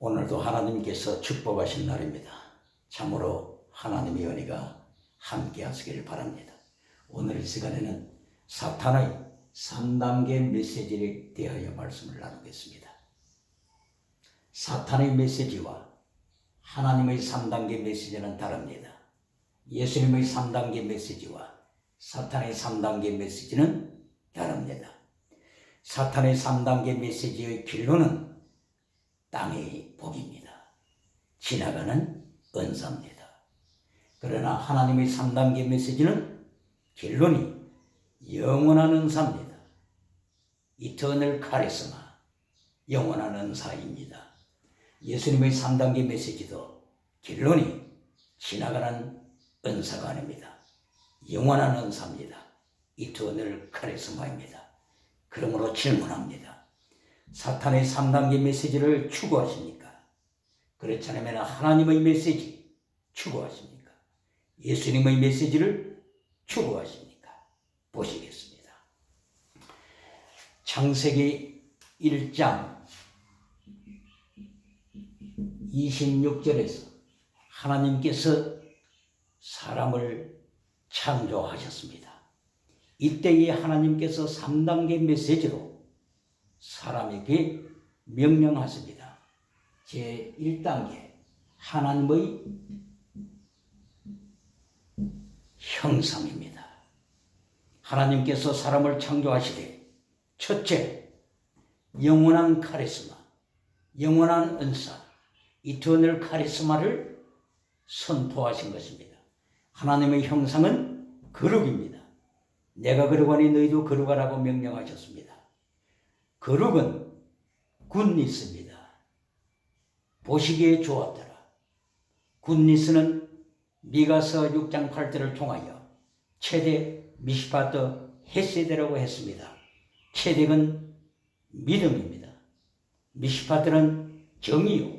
오늘도 하나님께서 축복하신 날입니다. 참으로 하나님의 은혜가 함께 하시기를 바랍니다. 오늘 이 시간에는 사탄의 3단계 메시지에 대하여 말씀을 나누겠습니다. 사탄의 메시지와 하나님의 3단계 메시지는 다릅니다. 예수님의 3단계 메시지와 사탄의 3단계 메시지는 다릅니다. 사탄의 3단계 메시지의 길로는 땅의 복입니다. 지나가는 은사입니다. 그러나 하나님의 3단계 메시지는 결론이 영원한 은사입니다. 이터널 카리스마, 영원한 은사입니다. 예수님의 3단계 메시지도 결론이 지나가는 은사가 아닙니다. 영원한 은사입니다. 이터널 카리스마입니다. 그러므로 질문합니다. 사탄의 3단계 메시지를 추구하십니까? 그렇지 않으면 하나님의 메시지 추구하십니까? 예수님의 메시지를 추구하십니까? 보시겠습니다. 창세기 1장 26절에서 하나님께서 사람을 창조하셨습니다. 이때에 하나님께서 3단계 메시지로 사람에게 명령하십니다. 제1단계 하나님의 형상입니다. 하나님께서 사람을 창조하시되 첫째, 영원한 카리스마, 영원한 은사, 이터널 카리스마를 선포하신 것입니다. 하나님의 형상은 거룩입니다. 내가 거룩하니 너희도 거룩하라고 명령하셨습니다. 거룩은 굿니스입니다. 보시기에 좋았더라. 굿니스는 미가서 6장 8절을 통하여 체덱 미시파트 헤세드라고 했습니다. 체덱은 믿음입니다. 미시파트는 정의요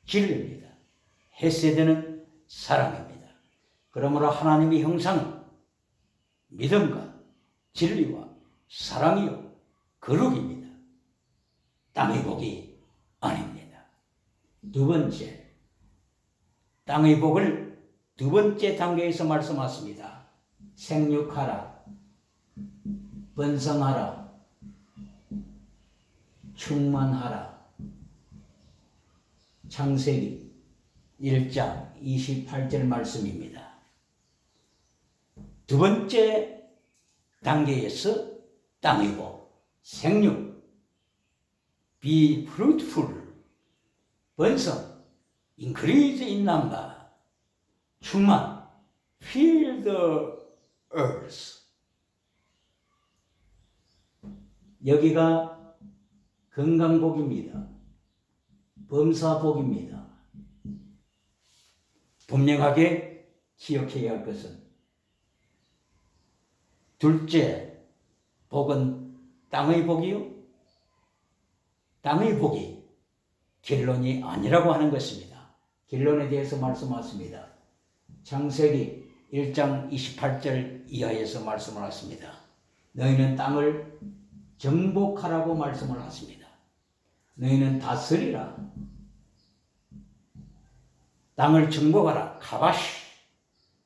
진리입니다. 헤세드는 사랑입니다. 그러므로 하나님의 형상은 믿음과 진리와 사랑이요 거룩입니다. 땅의 복이 아닙니다. 두 번째, 땅의 복을 두 번째 단계에서 말씀하십니다. 생육하라, 번성하라, 충만하라. 창세기 1장 28절 말씀입니다. 두 번째 단계에서 땅의 복, 생육, be fruitful, 번성, increase in number, 충만, fill the earth. 여기가 건강복입니다. 범사복입니다. 분명하게 기억해야 할 것은 둘째, 복은 땅의 복이요. 땅의 복이 결론이 아니라고 하는 것입니다. 결론에 대해서 말씀하십니다. 창세기 1장 28절 이하에서 말씀을 하십니다. 너희는 땅을 정복하라고 말씀을 하십니다. 너희는 다스리라. 땅을 정복하라. 카바시,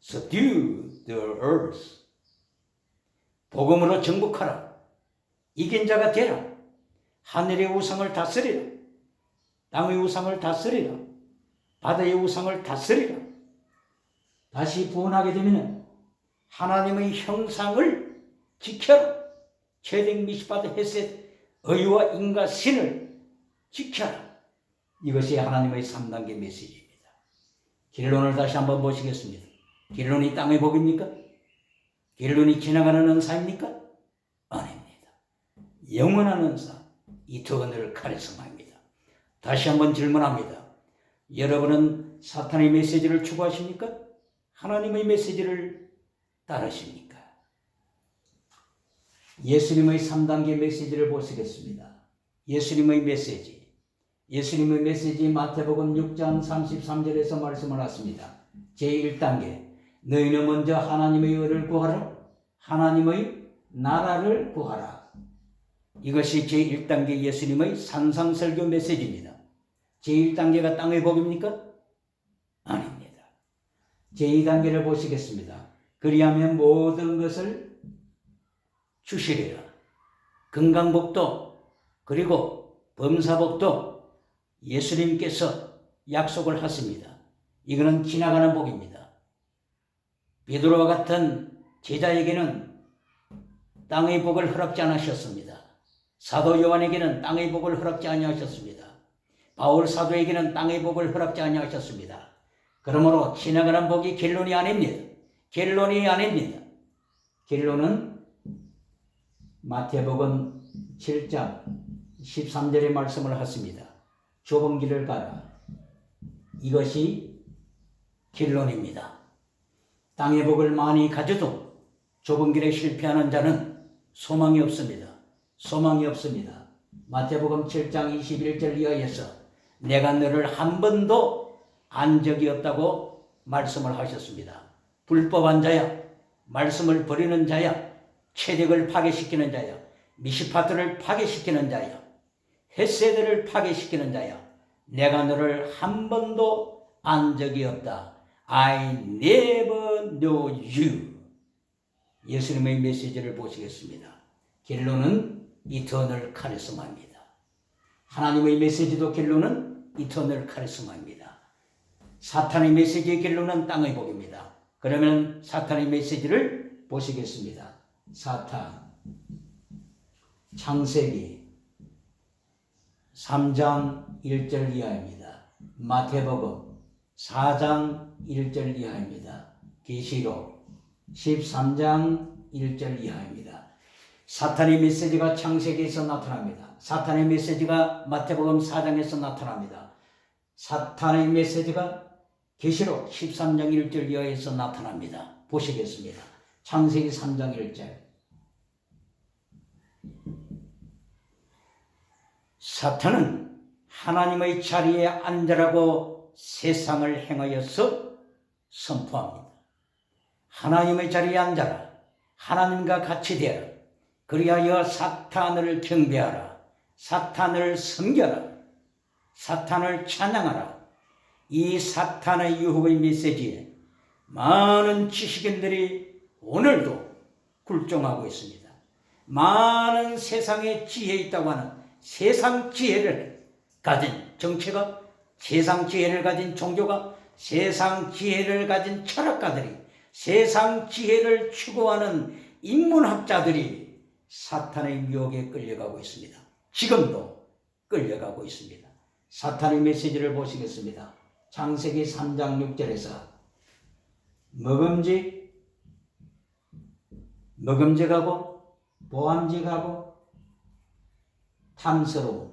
subdue the earth. 복음으로 정복하라. 이긴 자가 되라. 하늘의 우상을 다스리라. 땅의 우상을 다스리라. 바다의 우상을 다스리라. 다시 부원하게 되면 하나님의 형상을 지켜라. 체덱 미시파트 헤셋, 의와 인과 신을 지켜라. 이것이 하나님의 3단계 메시지입니다. 결론을 다시 한번 보시겠습니다. 결론이 땅의 복입니까? 결론이 지나가는 은사입니까? 아닙니다. 영원한 은사, 이터널 카리스마입니다. 다시 한번 질문합니다. 여러분은 사탄의 메시지를 추구하십니까? 하나님의 메시지를 따르십니까? 예수님의 3단계 메시지를 보시겠습니다. 예수님의 메시지 마태복음 6장 33절에서 말씀을 하십니다. 제1단계 너희는 먼저 하나님의 의를 구하라. 하나님의 나라를 구하라. 이것이 제1단계 예수님의 산상설교 메시지입니다. 제1단계가 땅의 복입니까? 아닙니다. 제2단계를 보시겠습니다. 그리하면 모든 것을 주시리라. 건강복도 그리고 범사복도 예수님께서 약속을 하십니다. 이거는 지나가는 복입니다. 베드로와 같은 제자에게는 땅의 복을 허락지 않으셨습니다. 사도 요한에게는 땅의 복을 허락지 아니하셨습니다. 바울 사도에게는 땅의 복을 허락지 아니하셨습니다. 그러므로 지나가는 복이 결론이 아닙니다. 결론이 아닙니다. 결론은 마태복음 7장 13절의 말씀을 하십니다. 좁은 길을 가라. 이것이 결론입니다. 땅의 복을 많이 가져도 좁은 길에 실패하는 자는 소망이 없습니다. 소망이 없습니다. 마태복음 7장 21절 이하에서 내가 너를 한 번도 안 적이 없다고 말씀을 하셨습니다. 불법한 자야, 말씀을 버리는 자야, 체력을 파괴시키는 자야, 미시파트를 파괴시키는 자야, 헷세들을 파괴시키는 자야, 내가 너를 한 번도 안 적이 없다. I never knew you. 예수님의 메시지를 보시겠습니다. 결론은 이터널 카리스마입니다. 하나님의 메시지도 결론은 이터널 카리스마입니다. 사탄의 메시지의 결론은 땅의 복입니다. 그러면 사탄의 메시지를 보시겠습니다. 사탄 창세기 3장 1절 이하입니다. 마태복음 4장 1절 이하입니다. 계시록 13장 1절 이하입니다. 사탄의 메시지가 창세기에서 나타납니다. 사탄의 메시지가 마태복음 4장에서 나타납니다. 사탄의 메시지가 계시록 13장 1절 이하에서 나타납니다. 보시겠습니다. 창세기 3장 1절. 사탄은 하나님의 자리에 앉으라고 세상을 행하여서 선포합니다. 하나님의 자리에 앉아라. 하나님과 같이 되어라. 그리하여 사탄을 경배하라. 사탄을 섬겨라. 사탄을 찬양하라. 이 사탄의 유혹의 메시지에 많은 지식인들이 오늘도 굴종하고 있습니다. 많은 세상에 지혜 있다고 하는 세상 지혜를 가진 정치가, 세상 지혜를 가진 종교가, 세상 지혜를 가진 철학가들이, 세상 지혜를 추구하는 인문학자들이 사탄의 유혹에 끌려가고 있습니다. 지금도 끌려가고 있습니다. 사탄의 메시지를 보시겠습니다. 창세기 3장 6절에서 먹음직하고 보암직하고 탐스러움,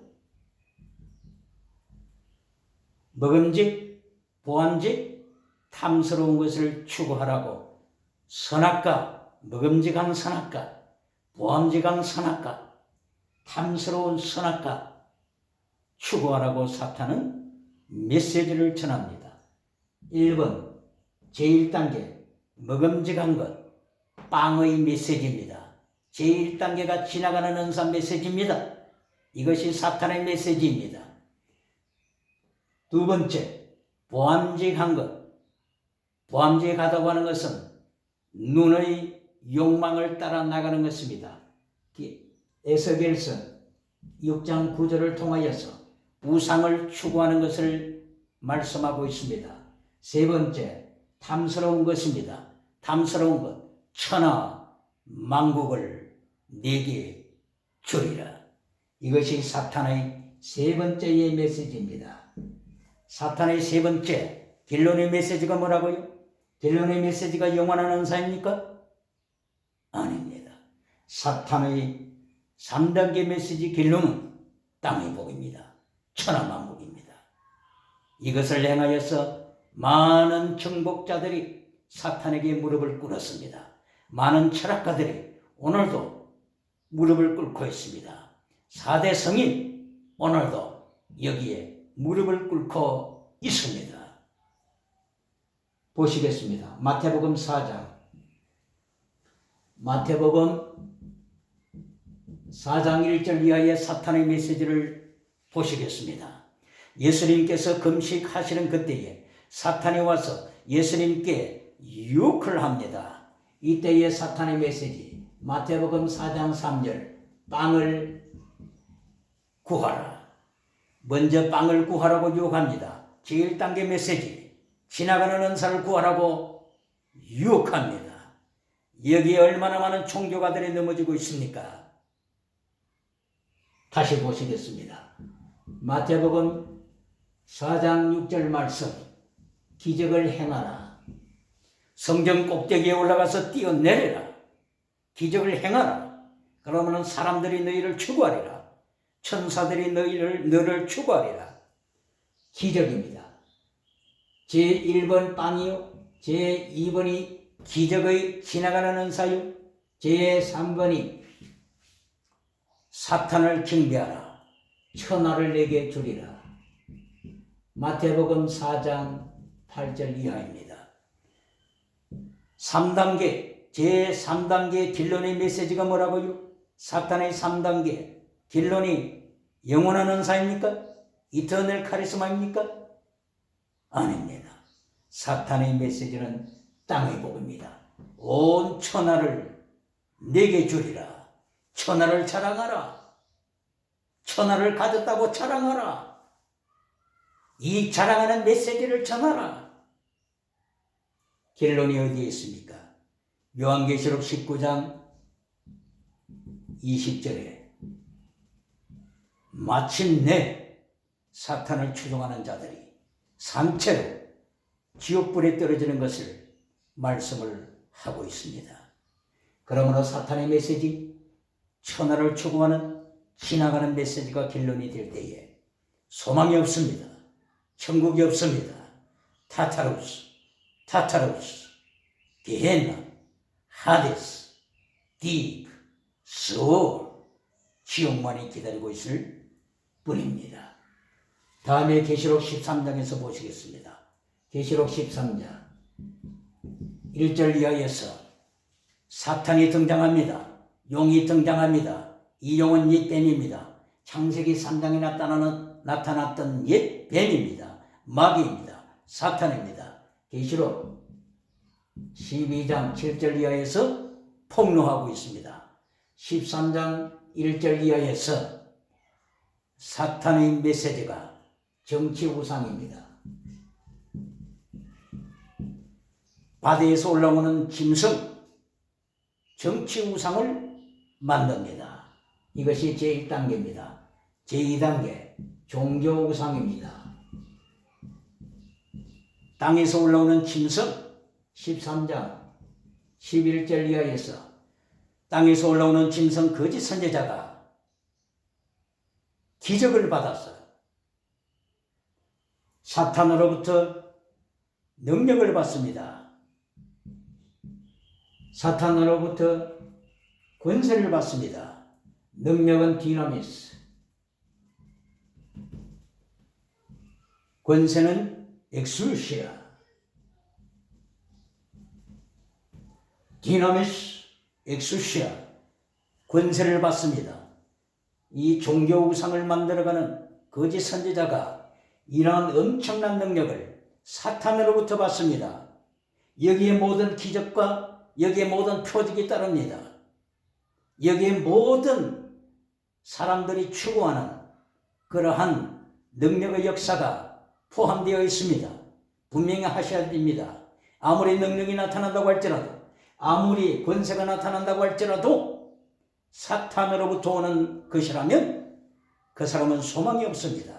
먹음직, 보암직, 탐스러운 것을 추구하라고 선악과, 먹음직한 선악과, 보암직한 선악과, 탐스러운 선악과 추구하라고 사탄은 메시지를 전합니다. 1번 제1단계 먹음직한 것, 빵의 메시지입니다. 제1단계가 지나가는 은사 메시지입니다. 이것이 사탄의 메시지입니다. 두 번째, 보암직한 것. 보암직하다고 하는 것은 눈의 욕망을 따라 나가는 것입니다. 에스겔서 6장 9절을 통하여서 우상을 추구하는 것을 말씀하고 있습니다. 세 번째, 탐스러운 것입니다. 탐스러운 것, 천하 만국을 내게 주리라. 이것이 사탄의 세 번째의 메시지입니다. 사탄의 세 번째, 결론의 메시지가 뭐라고요? 결론의 메시지가 영원한 은사입니까? 아닙니다. 사탄의 3단계 메시지 결론은 땅의 복입니다. 천하만국입니다. 이것을 행하여서 많은 정복자들이 사탄에게 무릎을 꿇었습니다. 많은 철학가들이 오늘도 무릎을 꿇고 있습니다. 4대 성인 오늘도 여기에 무릎을 꿇고 있습니다. 보시겠습니다. 마태복음 4장. 마태복음 4장 1절 이하의 사탄의 메시지를 보시겠습니다. 예수님께서 금식하시는 그때에 사탄이 와서 예수님께 유혹을 합니다. 이때의 사탄의 메시지 마태복음 4장 3절 빵을 구하라. 먼저 빵을 구하라고 유혹합니다. 제1단계 메시지 지나가는 은사를 구하라고 유혹합니다. 여기에 얼마나 많은 총교가들이 넘어지고 있습니까? 다시 보시겠습니다. 마태복음 4장 6절 말씀 기적을 행하라. 성전 꼭대기에 올라가서 뛰어내려라. 기적을 행하라. 그러면 사람들이 너희를 추구하리라. 천사들이 너를 추구하리라. 기적입니다. 제1번 빵이요. 제2번이 기적의 지나가는 은사요. 제3번이 사탄을 징계하라. 천하를 내게 주리라. 마태복음 4장 8절 이하입니다. 3단계, 제3단계 딜론의 메시지가 뭐라고요? 사탄의 3단계 딜론이 영원한 은사입니까? 이터널 카리스마입니까? 아닙니다. 사탄의 메시지는 땅의 복입니다. 온 천하를 내게 주리라. 천하를 자랑하라. 천하를 가졌다고 자랑하라. 이 자랑하는 메시지를 전하라. 결론이 어디에 있습니까? 요한계시록 19장 20절에 마침내 사탄을 추종하는 자들이 산채로 지옥불에 떨어지는 것을 말씀을 하고 있습니다. 그러므로 사탄의 메시지, 천하를 추구하는 지나가는 메시지가 결론이 될 때에 소망이 없습니다. 천국이 없습니다. 타타루스, 게헨나, 하데스, 딥, 스올, 지옥만이 기다리고 있을 뿐입니다. 다음에 계시록 13장에서 보시겠습니다. 계시록 13장 1절 이하에서 사탄이 등장합니다. 용이 등장합니다. 이 용은 옛 뱀입니다. 창세기 3장에 나타났던 옛 뱀입니다. 마귀입니다. 사탄입니다. 계시록 12장 7절 이하에서 폭로하고 있습니다. 13장 1절 이하에서 사탄의 메시지가 정치 우상입니다. 바다에서 올라오는 짐승, 정치 우상을 만듭니다. 이것이 제1단계입니다. 제2단계, 종교 우상입니다. 땅에서 올라오는 짐승, 13장 11절 이하에서 땅에서 올라오는 짐승 거짓 선지자가 기적을 받았어요. 사탄으로부터 능력을 받습니다. 사탄으로부터 권세를 받습니다. 능력은 디나미스, 권세는 엑수시아. 디나미스, 엑수시아, 권세를 받습니다. 이 종교 우상을 만들어가는 거짓 선지자가 이러한 엄청난 능력을 사탄으로부터 받습니다. 여기에 모든 기적과 여기에 모든 표적이 따릅니다. 여기에 모든 사람들이 추구하는 그러한 능력의 역사가 포함되어 있습니다. 분명히 하셔야 됩니다. 아무리 능력이 나타난다고 할지라도, 아무리 권세가 나타난다고 할지라도 사탄으로부터 오는 것이라면 그 사람은 소망이 없습니다.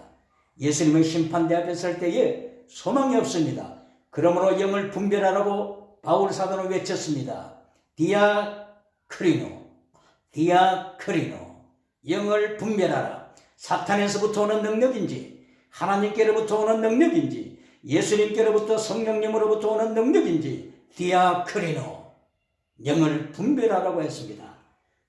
예수님의 심판대 앞에 설 때에 소망이 없습니다. 그러므로 영을 분별하라고 바울 사도는 외쳤습니다. 디아크리노, 영을 분별하라. 사탄에서부터 오는 능력인지, 하나님께로부터 오는 능력인지, 예수님께로부터 성령님으로부터 오는 능력인지, 디아크리노, 영을 분별하라고 했습니다.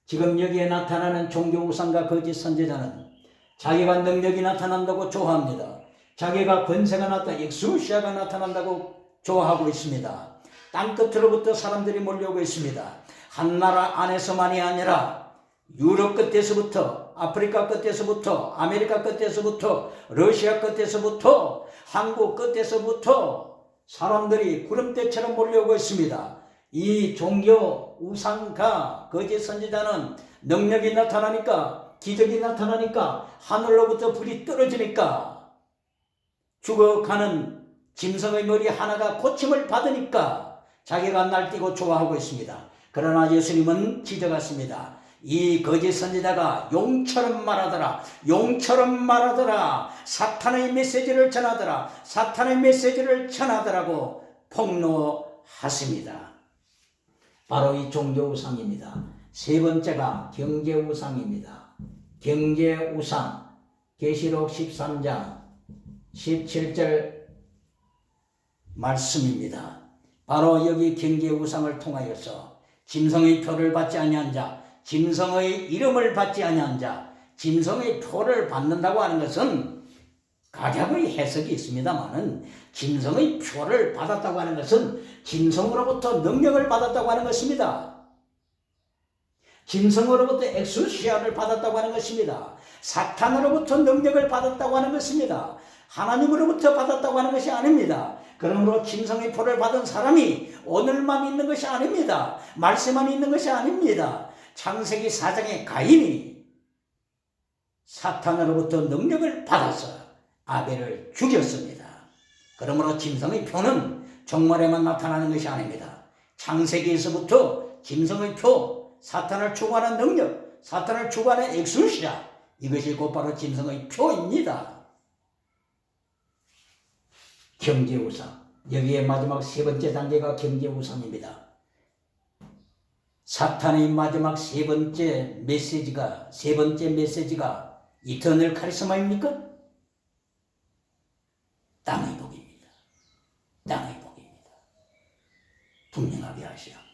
지금 여기에 나타나는 종교 우상과 거짓 선지자는 자기가 능력이 나타난다고 좋아합니다. 자기가 권세가 엑수시아가 나타난다고 좋아하고 있습니다. 땅끝으로부터 사람들이 몰려오고 있습니다. 한 나라 안에서만이 아니라 유럽 끝에서부터 아프리카 끝에서부터, 아메리카 끝에서부터, 러시아 끝에서부터, 한국 끝에서부터 사람들이 구름대처럼 몰려오고 있습니다. 이 종교 우상가 거짓 선지자는 능력이 나타나니까, 기적이 나타나니까, 하늘로부터 불이 떨어지니까, 죽어가는 짐승의 머리 하나가 고침을 받으니까 자기가 날뛰고 좋아하고 있습니다. 그러나 예수님은 지적하십니다. 이 거짓 선지자가 용처럼 말하더라, 용처럼 말하더라, 사탄의 메시지를 전하더라, 사탄의 메시지를 전하더라고 폭로하십니다. 바로 이 종교 우상입니다. 세 번째가 경제 우상입니다. 경제 우상, 계시록 13장 17절 말씀입니다. 바로 여기 경제 우상을 통하여서 짐승의 표를 받지 아니한 자, 짐승의 이름을 받지 아니한 자, 짐승의 표를 받는다고 하는 것은 각약의 해석이 있습니다만은 짐승의 표를 받았다고 하는 것은 짐승으로부터 능력을 받았다고 하는 것입니다. 짐승으로부터 엑수시아를 받았다고 하는 것입니다. 사탄으로부터 능력을 받았다고 하는 것입니다. 하나님으로부터 받았다고 하는 것이 아닙니다. 그러므로 짐승의 표를 받은 사람이 오늘만 있는 것이 아닙니다. 말세만 있는 것이 아닙니다. 창세기 4장의 가인이 사탄으로부터 능력을 받아서 아벨을 죽였습니다. 그러므로 짐승의 표는 종말에만 나타나는 것이 아닙니다. 창세기에서부터 짐승의 표, 사탄을 추구하는 능력, 사탄을 추구하는 엑수시아, 이것이 곧바로 짐승의 표입니다. 경제우상, 여기에 마지막 세 번째 단계가 경제우상입니다. 사탄의 마지막 세 번째 메시지가 이터널 카리스마입니까? 땅의 복입니다. 땅의 복입니다. 분명하게 하셔야 합니다.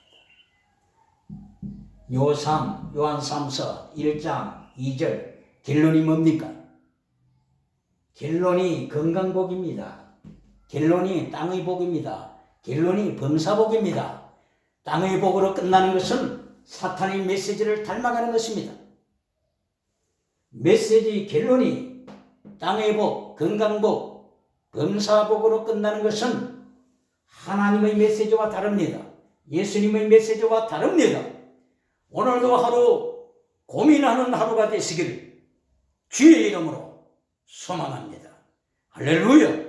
요한 3서 1장 2절 결론이 뭡니까? 결론이 건강복입니다. 결론이 땅의 복입니다. 결론이 범사복입니다. 땅의 복으로 끝나는 것은 사탄의 메시지를 닮아가는 것입니다. 메시지 결론이 땅의 복, 건강복, 범사복으로 끝나는 것은 하나님의 메시지와 다릅니다. 예수님의 메시지와 다릅니다. 오늘도 하루 고민하는 하루가 되시기를 주의 이름으로 소망합니다. 할렐루야!